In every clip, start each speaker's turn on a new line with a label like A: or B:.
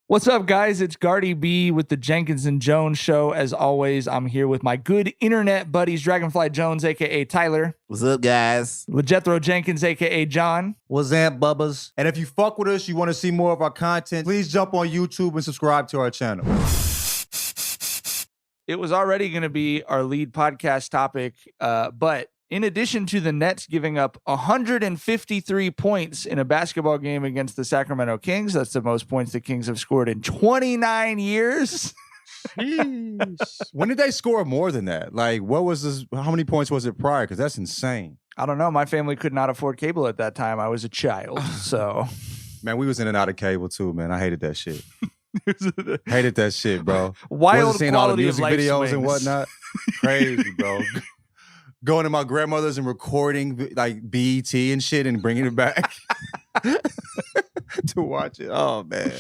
A: What's up, guys? It's Gardy B with the Jenkins Jonez show. As always, I'm here with my good internet buddies, Dragonfly Jones, a.k.a. Tyler.
B: What's up, guys?
A: Jethro Jenkins, a.k.a. John.
C: What's up, bubbas? And if you fuck with us, you want to see more of our content, please jump on YouTube and subscribe to our channel.
A: It was already going to be our lead podcast topic, but in addition to the Nets giving up 153 points in a basketball game against the Sacramento Kings, that's the most points the Kings have scored in 29 years.
C: Jeez. When did they score more than that? Like, what was this? How many points was it prior? Because that's insane.
A: I don't know. My family could not afford cable at that time. I was a child, so.
C: Man, we was in and out of cable too, man. I hated that shit. Hated that shit, bro.
A: Wild
C: seeing all the
A: quality
C: music
A: of life
C: videos
A: swings.
C: and whatnot. Crazy, bro. Going to my grandmother's and recording like BET and shit and bringing it back to watch it. Oh man.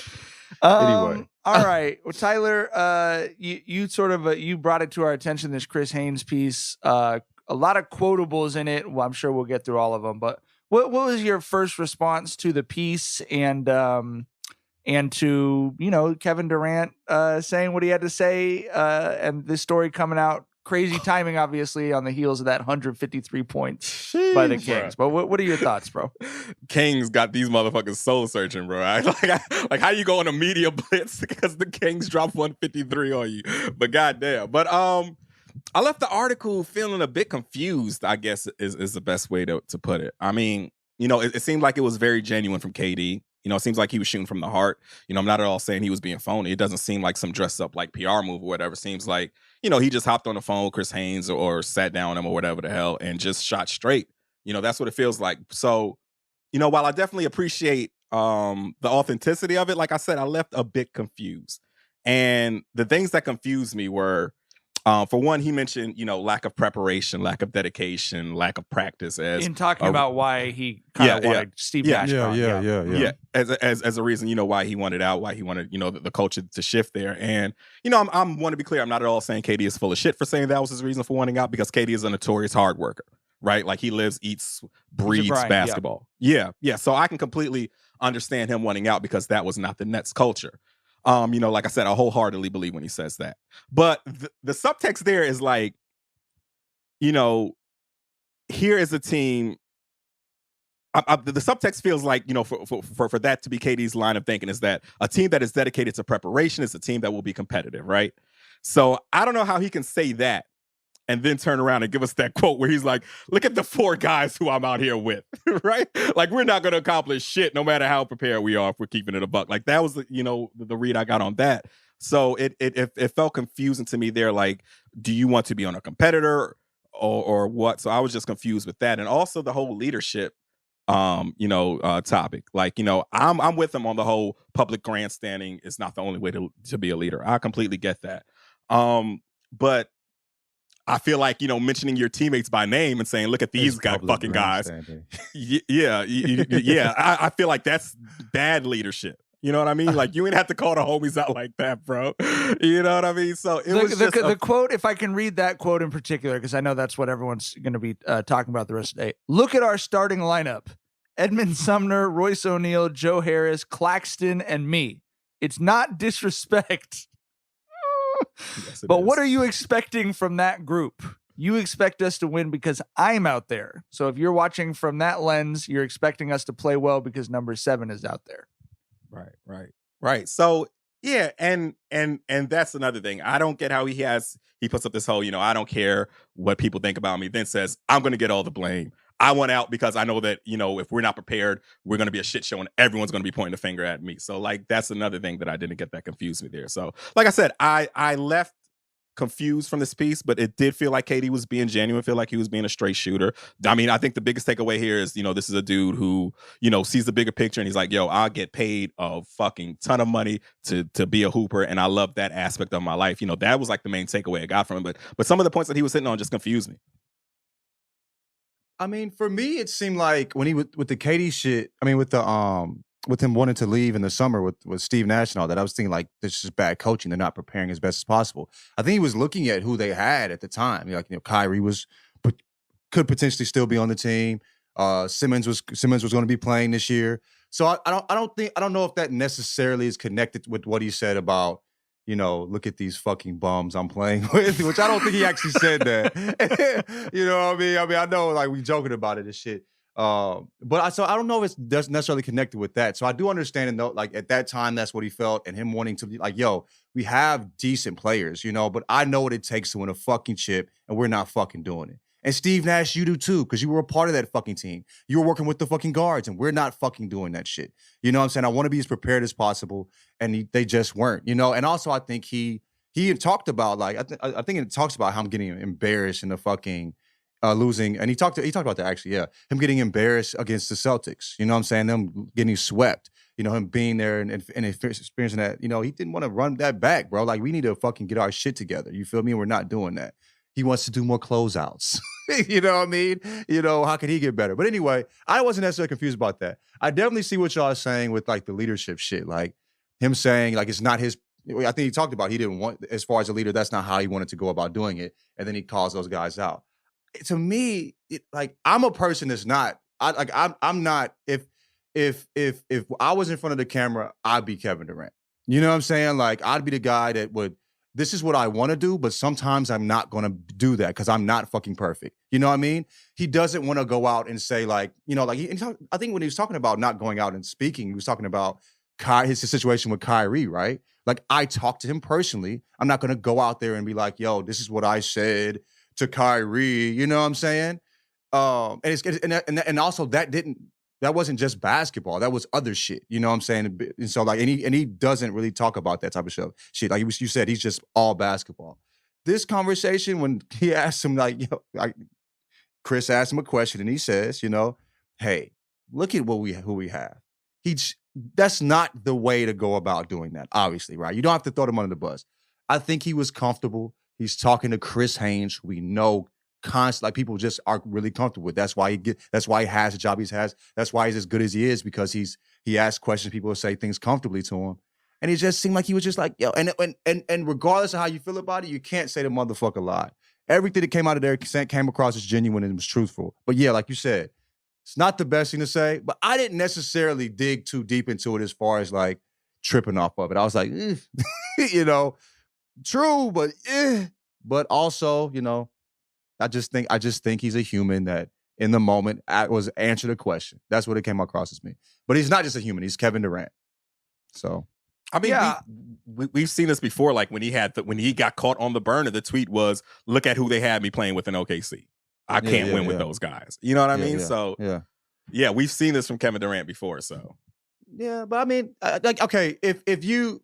C: Anyway,
A: all right. Well, Tyler, you brought it to our attention. This Chris Haynes piece, a lot of quotables in it. Well, I'm sure we'll get through all of them. But what was your first response to the piece and to Kevin Durant saying what he had to say and this story coming out? Crazy timing, obviously, on the heels of that 153 points by the Kings. But what are your thoughts, bro?
D: Kings got these motherfuckers soul searching, bro. Like how you go on a media blitz because the Kings dropped 153 on you? But goddamn. But I left the article feeling a bit confused, I guess is the best way to put it. I mean, it seemed like it was very genuine from KD. It seems like he was shooting from the heart. I'm not at all saying he was being phony. It doesn't seem like some dressed up like PR move or whatever. It seems like, he just hopped on the phone with Chris Haynes or sat down with him or whatever the hell and just shot straight. That's what it feels like. So, while I definitely appreciate the authenticity of it, like I said, I left a bit confused. And the things that confused me were, for one, he mentioned, lack of preparation, lack of dedication, lack of practice. As
A: in talking about why he kind of wanted Steve Nash.
C: Yeah.
D: As a reason, why he wanted out, why he wanted, the culture to shift there. And, I want to be clear. I'm not at all saying KD is full of shit for saying that was his reason for wanting out, because KD is a notorious hard worker, right? Like he lives, eats, breathes basketball. Yeah. So I can completely understand him wanting out because that was not the Nets culture. Like I said, I wholeheartedly believe when he says that. But the subtext there is like, here is a team. The subtext feels like, for that to be KD's line of thinking is that a team that is dedicated to preparation is a team that will be competitive, right? So I don't know how he can say that and then turn around and give us that quote where he's like, look at the 4 guys who I'm out here with, right? Like, we're not going to accomplish shit no matter how prepared we are if we're keeping it a buck. Like, that was, the read I got on that. So it felt confusing to me there. Like, do you want to be on a competitor or what? So I was just confused with that. And also the whole leadership, topic. Like, I'm with him on the whole public grandstanding is not the only way to be a leader. I completely get that. But I feel like, mentioning your teammates by name and saying, look at these fucking guys. Yeah. I feel like that's bad leadership. You know what I mean? Like, you ain't have to call the homies out like that, bro. You know what I mean? So it was just
A: the quote, if I can read that quote in particular, because I know that's what everyone's going to be talking about the rest of the day. Look at our starting lineup. Edmund Sumner, Royce O'Neal, Joe Harris, Claxton, and me. It's not disrespect.
D: Yes,
A: but
D: is.
A: What are you expecting from that group? You expect us to win because I'm out there. So if you're watching from that lens, you're expecting us to play well because number 7 is out there.
D: Right. So yeah, and that's another thing. I don't get how he puts up this whole, I don't care what people think about me, then says, I'm going to get all the blame. I want out because I know that, if we're not prepared, we're going to be a shit show and everyone's going to be pointing the finger at me. So like, that's another thing that I didn't get that confused me there. So like I said, I left confused from this piece, but it did feel like KD was being genuine, feel like he was being a straight shooter. I mean, I think the biggest takeaway here is, this is a dude who, sees the bigger picture and he's like, yo, I'll get paid a fucking ton of money to be a hooper. And I love that aspect of my life. That was like the main takeaway I got from him. But some of the points that he was hitting on just confused me.
C: I mean, for me, it seemed like when he with the KD shit, I mean, with him wanting to leave in the summer with Steve Nash and all that, I was thinking like, this is bad coaching. They're not preparing as best as possible. I think he was looking at who they had at the time. Like, Kyrie could potentially still be on the team. Simmons was going to be playing this year. So I don't know if that necessarily is connected with what he said about, look at these fucking bums I'm playing with, which I don't think he actually said that. You know what I mean? I know like we joking about it and shit. But I don't know if it's necessarily connected with that. So I do understand, and though, like at that time, that's what he felt, and him wanting to be like, yo, we have decent players, but I know what it takes to win a fucking chip, and we're not fucking doing it. And Steve Nash, you do too, because you were a part of that fucking team. You were working with the fucking guards, and we're not fucking doing that shit. You know what I'm saying? I want to be as prepared as possible, and they just weren't. And also I think he had talked about like I think it talks about how I'm getting embarrassed in the fucking losing, and he talked about that actually, yeah. Him getting embarrassed against the Celtics. You know what I'm saying? Them getting swept. Him being there and experiencing that. He didn't want to run that back, bro. Like we need to fucking get our shit together. You feel me? We're not doing that. He wants to do more closeouts. You know what I mean? How can he get better? But anyway, I wasn't necessarily confused about that. I definitely see what y'all are saying with like the leadership shit. Like him saying like it's not his. I think he talked about he didn't want, as far as a leader, that's not how he wanted to go about doing it. And then he calls those guys out. To me, I'm a person that's not. I'm not. If I was in front of the camera, I'd be Kevin Durant. You know what I'm saying? Like I'd be the guy that would. This is what I want to do, but sometimes I'm not going to do that because I'm not fucking perfect. You know what I mean? He doesn't want to go out and say like, I think when he was talking about not going out and speaking, he was talking about his situation with Kyrie, right? Like I talked to him personally. I'm not going to go out there and be like, yo, this is what I said to Kyrie. You know what I'm saying? And also that wasn't just basketball. That was other shit. You know what I'm saying? And so like, and he doesn't really talk about that type of shit. Like you said, he's just all basketball. This conversation, when he asked him Chris asked him a question and he says, hey, look at who we have. That's not the way to go about doing that, obviously, right? You don't have to throw them under the bus. I think he was comfortable. He's talking to Chris Haynes, who we know like people just are really comfortable with. That's why he has the job he has. That's why he's as good as he is, because he asks questions, people will say things comfortably to him. And it just seemed like he was just like, yo, and regardless of how you feel about it, you can't say the motherfucker lied. Everything that came out of there came across as genuine and was truthful. But yeah, like you said, it's not the best thing to say, but I didn't necessarily dig too deep into it as far as like tripping off of it. I was like, true, but but also, I just think he's a human that in the moment was answered a question. That's what it came across as me. But he's not just a human. He's Kevin Durant. So,
D: I mean, yeah. We've seen this before. Like when he got caught on the burner, the tweet was, "Look at who they had me playing with in OKC. I can't win with those guys." You know what I mean? So, yeah, we've seen this from Kevin Durant before. So,
C: yeah, but I mean, okay, if you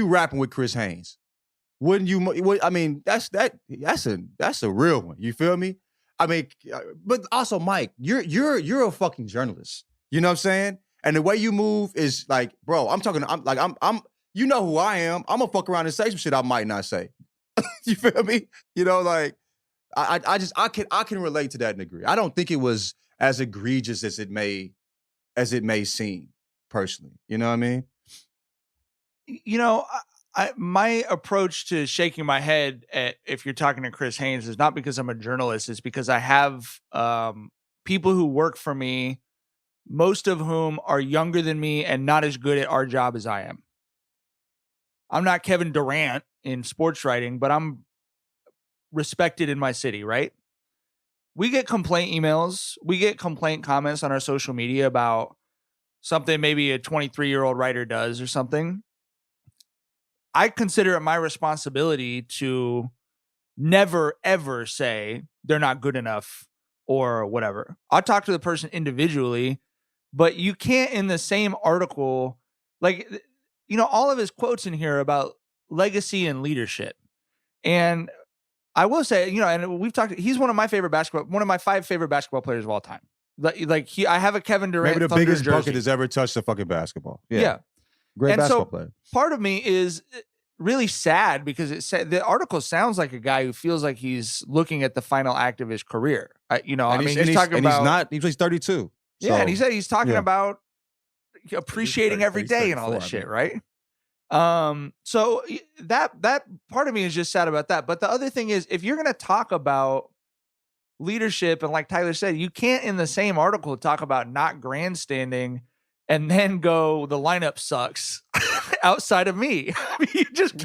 C: rapping with Chris Haynes. Wouldn't you? I mean, that's a real one. You feel me? I mean, but also, Mike, you're a fucking journalist. You know what I'm saying? And the way you move is like, bro, I'm you know who I am. I'm gonna fuck around and say some shit I might not say. You feel me? Like I can relate to that degree. I don't think it was as egregious as it may seem personally. You know what I mean?
A: My approach to shaking my head at if you're talking to Chris Haynes is not because I'm a journalist. It's because I have people who work for me, most of whom are younger than me and not as good at our job as I am. I'm not Kevin Durant in sports writing, but I'm respected in my city, right? We get complaint emails. We get complaint comments on our social media about something maybe a 23-year-old writer does or something. I consider it my responsibility to never, ever say they're not good enough or whatever. I'll talk to the person individually, but you can't in the same article, like, all of his quotes in here about legacy and leadership. And I will say, and we've talked, he's one of my 5 favorite basketball players of all time. I have a Kevin Durant.
C: Maybe the
A: Thunder
C: biggest
A: jersey.
C: bucket that's ever touched a fucking basketball.
A: Yeah.
C: Great
A: and
C: basketball
A: so
C: player.
A: Part of me is really sad because the article sounds like a guy who feels like he's looking at the final act of his career. He's talking about
C: he's 32.
A: Yeah, and he said he's talking about appreciating every day and all this shit, right? So that part of me is just sad about that. But the other thing is, if you're going to talk about leadership, and like Tyler said, you can't in the same article talk about not grandstanding and then go, the lineup sucks outside of me. You just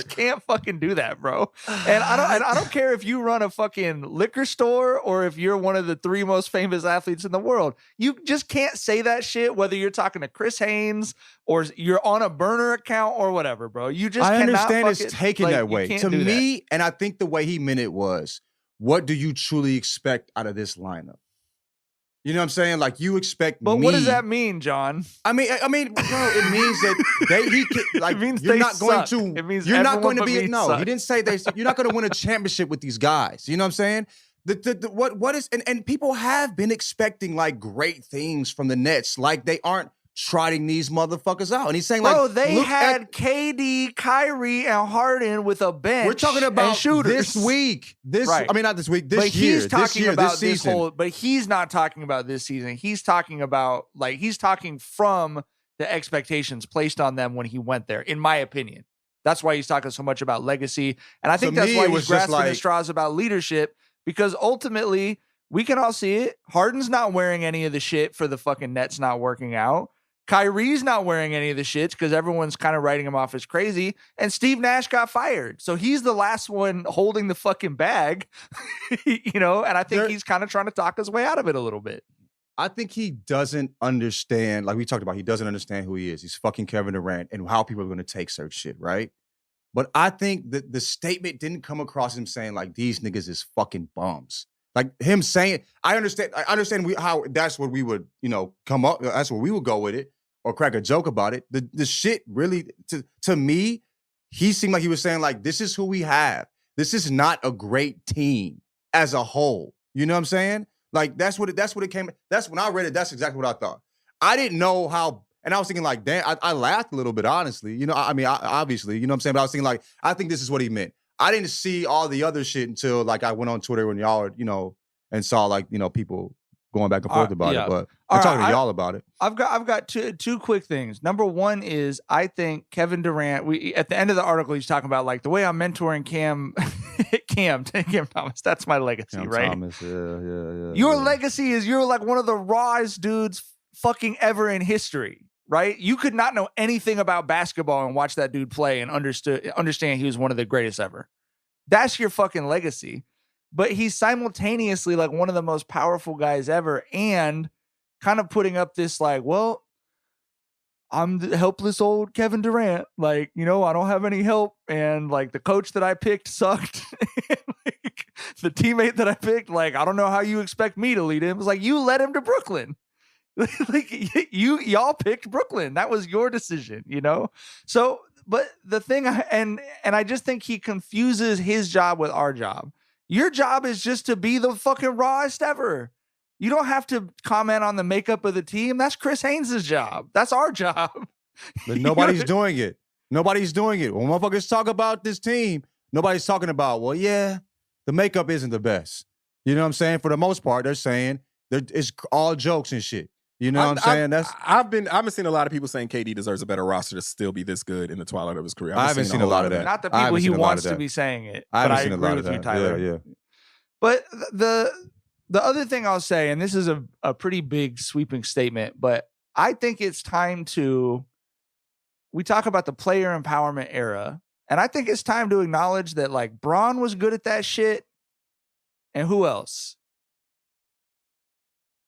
A: can't fucking do that, bro. And I don't care if you run a fucking liquor store or if you're one of the 3 most famous athletes in the world. You just can't say that shit, whether you're talking to Chris Haynes or you're on a burner account or whatever, bro. You just
C: I
A: cannot
C: understand it's taken
A: like,
C: that way. To
A: do
C: me,
A: that.
C: and I think the way he meant it was, what do you truly expect out of this lineup? You know what I'm saying? Like, you expect
A: But
C: me.
A: what does that mean, John?
C: I mean, bro, it means that he can, like,
A: It means
C: you're
A: they
C: not going
A: suck.
C: to.
A: It means
C: you're not
A: everyone
C: going to
A: but
C: be.
A: me
C: No,
A: suck.
C: he didn't say you're not going to win a championship with these guys. You know what I'm saying? What is and people have been expecting like great things from the Nets, like they aren't trotting these motherfuckers out. And he's saying,
A: Bro,
C: like,
A: they
C: look
A: had
C: at,
A: KD, Kyrie, and Harden with a bench.
C: we're talking about
A: shooters
C: this week.
A: Right.
C: I mean, not this week. This
A: but
C: year.
A: he's talking about
C: this season.
A: whole. But he's not talking about this season. He's talking about he's talking from the expectations placed on them when he went there. In my opinion, that's why he's talking so much about legacy, and I think
C: To
A: that's
C: me,
A: why
C: it
A: he's
C: was just
A: grasping
C: like-
A: at straws about leadership, because ultimately we can all see it. Harden's not wearing any of the shit for the fucking Nets not working out. Kyrie's not wearing any of the shits because everyone's kind of writing him off as crazy. And Steve Nash got fired. So he's the last one holding the fucking bag, and I think he's kind of trying to talk his way out of it a little bit.
C: I think he doesn't understand, like we talked about, he doesn't understand who he is. He's fucking Kevin Durant and how people are going to take certain shit, right? But I think that the statement didn't come across him saying, like, these niggas is fucking bums. Like him saying, I understand how that's what we would, come up, that's where we would go with it or crack a joke about it. The shit really, to me, he seemed like he was saying, like, this is who we have. This is not a great team as a whole. You know what I'm saying? Like, that's what it came. That's when I read it. That's exactly what I thought. I didn't know how, and I was thinking like, damn, I laughed a little bit, honestly. Obviously, you know what I'm saying? But I was thinking like, I think this is what he meant. I didn't see all the other shit until like I went on Twitter when y'all were, and saw like, people going back and forth about it. But I'm talking to y'all about it.
A: I've got two quick things. Number one is I think Kevin Durant, at the end of the article, he's talking about like the way I'm mentoring Cam Thomas. That's my legacy,
C: Cam
A: right?
C: Thomas, yeah.
A: Your legacy is you're like one of the rawest dudes fucking ever in history, right? You could not know anything about basketball and watch that dude play and understand he was one of the greatest ever. That's your fucking legacy. But he's simultaneously like one of the most powerful guys ever and kind of putting up this like, well, I'm the helpless old Kevin Durant. Like, I don't have any help. And like the coach that I picked sucked. Like, the teammate that I picked, like, I don't know how you expect me to lead him. It's like, you led him to Brooklyn. Like y'all picked Brooklyn. That was your decision, So, but the thing, and I just think he confuses his job with our job. Your job is just to be the fucking rawest ever. You don't have to comment on the makeup of the team. That's Chris Haynes' job. That's our job.
C: But nobody's doing it. Nobody's doing it. When motherfuckers talk about this team, nobody's talking about, well, yeah, the makeup isn't the best. You know what I'm saying? For the most part, they're saying it's all jokes and shit. You know what I'm saying?
D: I've been seeing a lot of people saying KD deserves a better roster to still be this good in the twilight of his career.
C: I haven't seen a lot of that.
A: Not the people he wants to be saying it.
C: I haven't
A: but
C: seen
A: I
C: a
A: agree
C: lot
A: with
C: of
A: you,
C: that.
A: Tyler.
C: Yeah.
A: But the other thing I'll say, and this is a pretty big sweeping statement, but I think it's time we talk about the player empowerment era, and I think it's time to acknowledge that like Bron was good at that shit. And who else?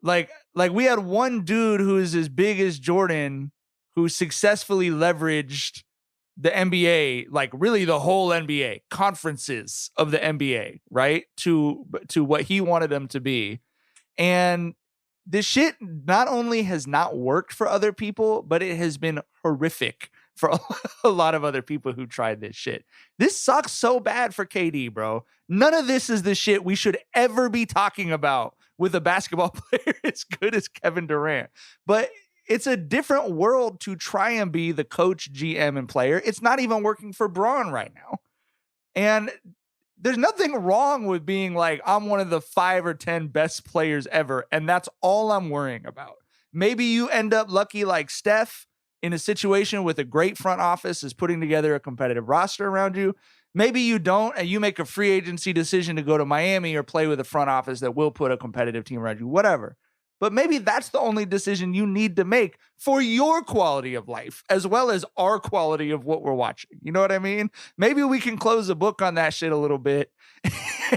A: Like we had one dude who is as big as Jordan who successfully leveraged the NBA, like really the whole NBA, conferences of the NBA, right? To what he wanted them to be. And this shit not only has not worked for other people, but it has been horrific for a lot of other people who tried this shit. This sucks so bad for KD, bro. None of this is the shit we should ever be talking about with a basketball player as good as Kevin Durant. But it's a different world to try and be the coach, GM, and player. It's not even working for Bron right now. And there's nothing wrong with being like, I'm one of the 5 or 10 best players ever, and that's all I'm worrying about. Maybe you end up lucky like Steph in a situation with a great front office is putting together a competitive roster around you. Maybe you don't, and you make a free agency decision to go to Miami or play with a front office that will put a competitive team around you, whatever. but maybe that's the only decision you need to make for your quality of life, as well as our quality of what we're watching. You know what I mean? Maybe we can close the book on that shit a little bit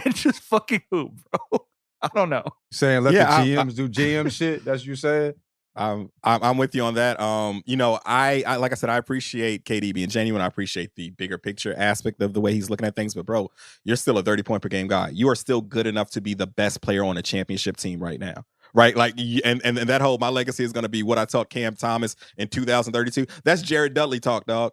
A: and just fucking hoop, bro. I don't know.
C: Saying let the GMs do GM shit. That's what you saying?
D: I'm with you on that. I like I said, I appreciate KD being genuine. I appreciate the bigger picture aspect of the way he's looking at things. But bro, you're still a 30-point per game guy. You are still good enough to be the best player on a championship team right now. Right, like, and that whole my legacy is going to be what I taught Cam Thomas in 2032. That's Jared Dudley talk, dog.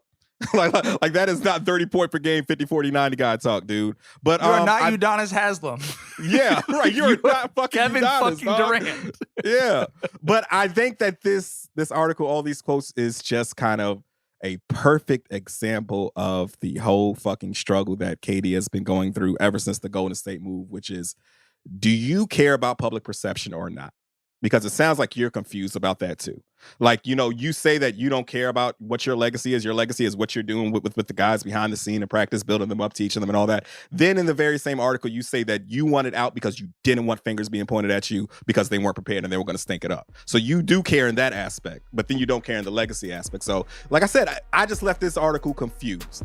D: like that is not 30-point per game, 50, 40, 90 guy talk, dude. But
A: you're not Udonis Haslam.
D: Yeah, right. You're not fucking
A: Kevin
D: Udonis,
A: fucking
D: dog.
A: Durant.
D: Yeah, but I think that this article, all these quotes, is just kind of a perfect example of the whole fucking struggle that KD has been going through ever since the Golden State move, which is, do you care about public perception or not? Because it sounds like you're confused about that too. Like, you say that you don't care about what your legacy is. Your legacy is what you're doing with the guys behind the scene and practice, building them up, teaching them and all that. Then in the very same article, you say that you wanted out because you didn't want fingers being pointed at you because they weren't prepared and they were going to stink it up. So you do care in that aspect, but then you don't care in the legacy aspect. So like I said, I just left this article confused.